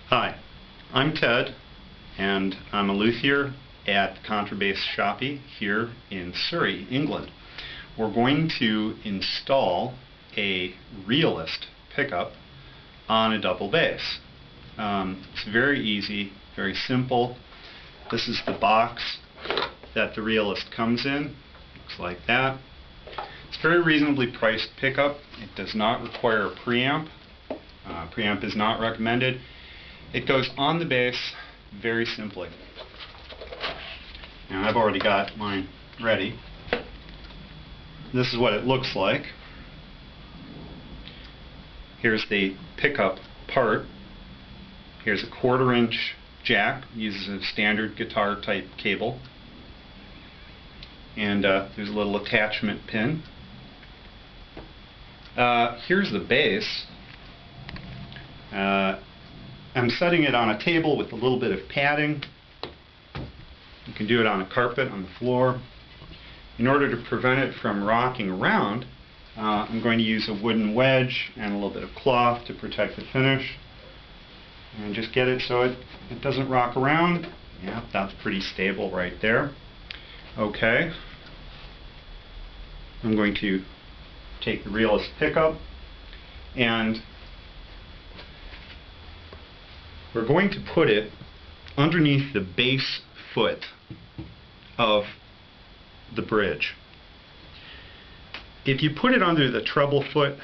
Hi, I'm Ted, and I'm a luthier at Contrabass Shoppe here in Surrey, England. We're going to install a Realist pickup on a double bass. It's very easy, very simple. This is the box that the Realist comes in. Looks like that. It's a very reasonably priced pickup. It does not require a preamp. Preamp is not recommended. It goes on the bass very simply. Now I've already got mine ready. This is what it looks like. Here's the pickup part. Here's a 1/4-inch jack. Uses a standard guitar type cable. And there's a little attachment pin. Here's the bass. I'm setting it on a table with a little bit of padding. You can do it on a carpet, on the floor. In order to prevent it from rocking around, I'm going to use a wooden wedge and a little bit of cloth to protect the finish. And just get it so it doesn't rock around. Yeah, that's pretty stable right there. Okay. I'm going to take the Realist pickup and we're going to put it underneath the bass foot of the bridge. If you put it under the treble foot,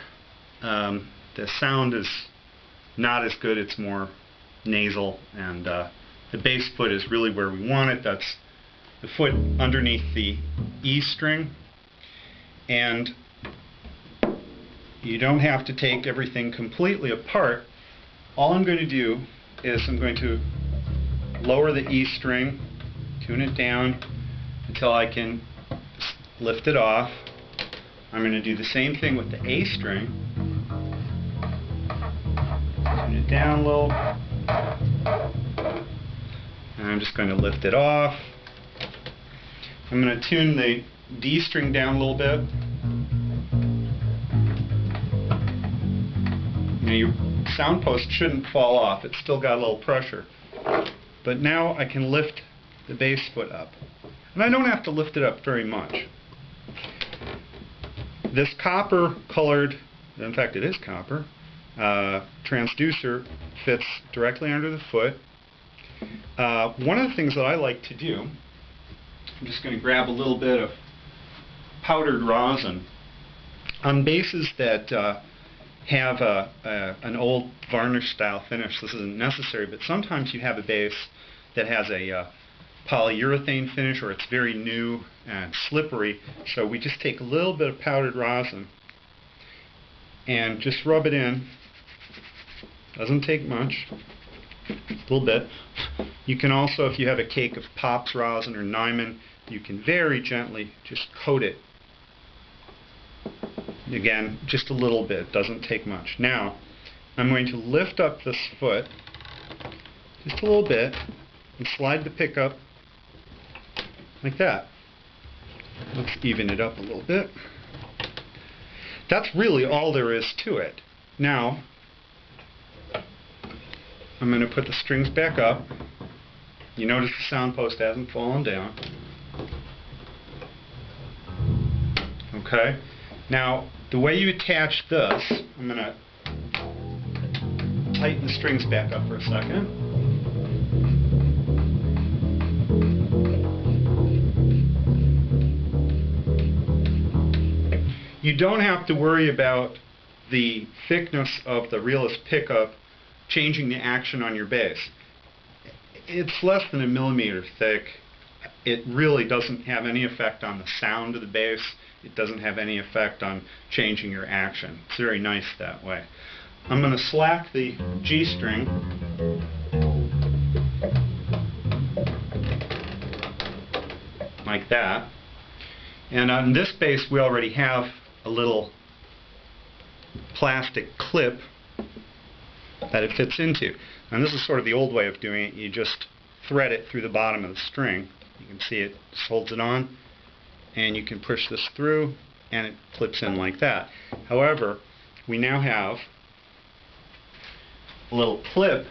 the sound is not as good. It's more nasal, and the bass foot is really where we want it. That's the foot underneath the E string. And you don't have to take everything completely apart. All I'm going to do is I'm going to lower the E string, tune it down until I can lift it off. I'm going to do the same thing with the A string. Tune it down a little. And I'm just going to lift it off. I'm going to tune the D string down a little bit. Now your sound post shouldn't fall off. It's still got a little pressure. But now I can lift the bass foot up. And I don't have to lift it up very much. This copper colored, in fact it is copper, transducer fits directly under the foot. One of the things that I like to do, I'm just going to grab a little bit of powdered rosin. On basses that have an old varnish style finish, this isn't necessary, but sometimes you have a bass that has a polyurethane finish, or it's very new and slippery, so we just take a little bit of powdered rosin and just rub it in. Doesn't take much, a little bit. You can also, if you have a cake of Pops rosin or Nyman, you can very gently just coat it. Again, just a little bit, doesn't take much. Now, I'm going to lift up this foot just a little bit and slide the pickup like that. Let's even it up a little bit. That's really all there is to it. Now, I'm going to put the strings back up. You notice the sound post hasn't fallen down. Okay. Now, the way you attach this, I'm going to tighten the strings back up for a second. You don't have to worry about the thickness of the Realist pickup changing the action on your bass. It's less than 1 millimeter thick. It really doesn't have any effect on the sound of the bass. It doesn't have any effect on changing your action. It's very nice that way. I'm going to slack the G string. Like that. And on this bass we already have a little plastic clip that it fits into. And this is sort of the old way of doing it. You just thread it through the bottom of the string. You can see it just holds it on. And you can push this through and it clips in like that. However, we now have a little clip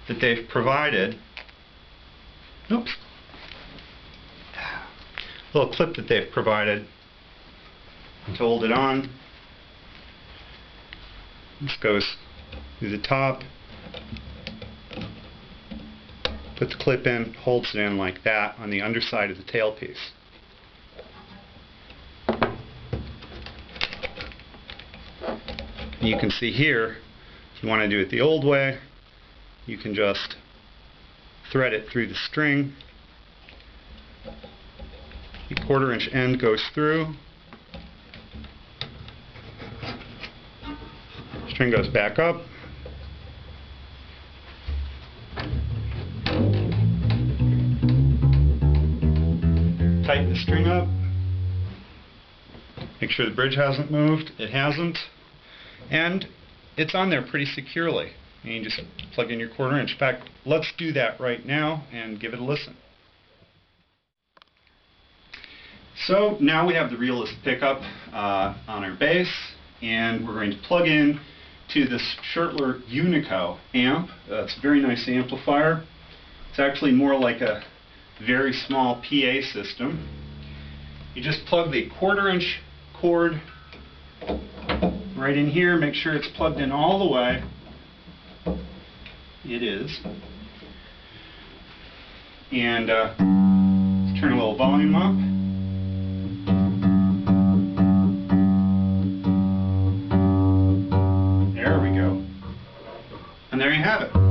that they've provided. Oops. Little clip that they've provided to hold it on. This goes through the top. Put the clip in, holds it in like that on the underside of the tailpiece. You can see here, if you want to do it the old way, you can just thread it through the string. The 1/4 inch end goes through. String goes back up. Tighten the string up. Make sure the bridge hasn't moved. It hasn't. And it's on there pretty securely. And you just plug in your 1/4 inch. In fact, let's do that right now and give it a listen. So now we have the Realist pickup on our bass, and we're going to plug in to this Schertler Unico amp. It's a very nice amplifier. It's actually more like a very small PA system. You just plug the 1/4 inch cord right in here. Make sure it's plugged in all the way. It is. And let's turn a little volume up. There we go. And there you have it.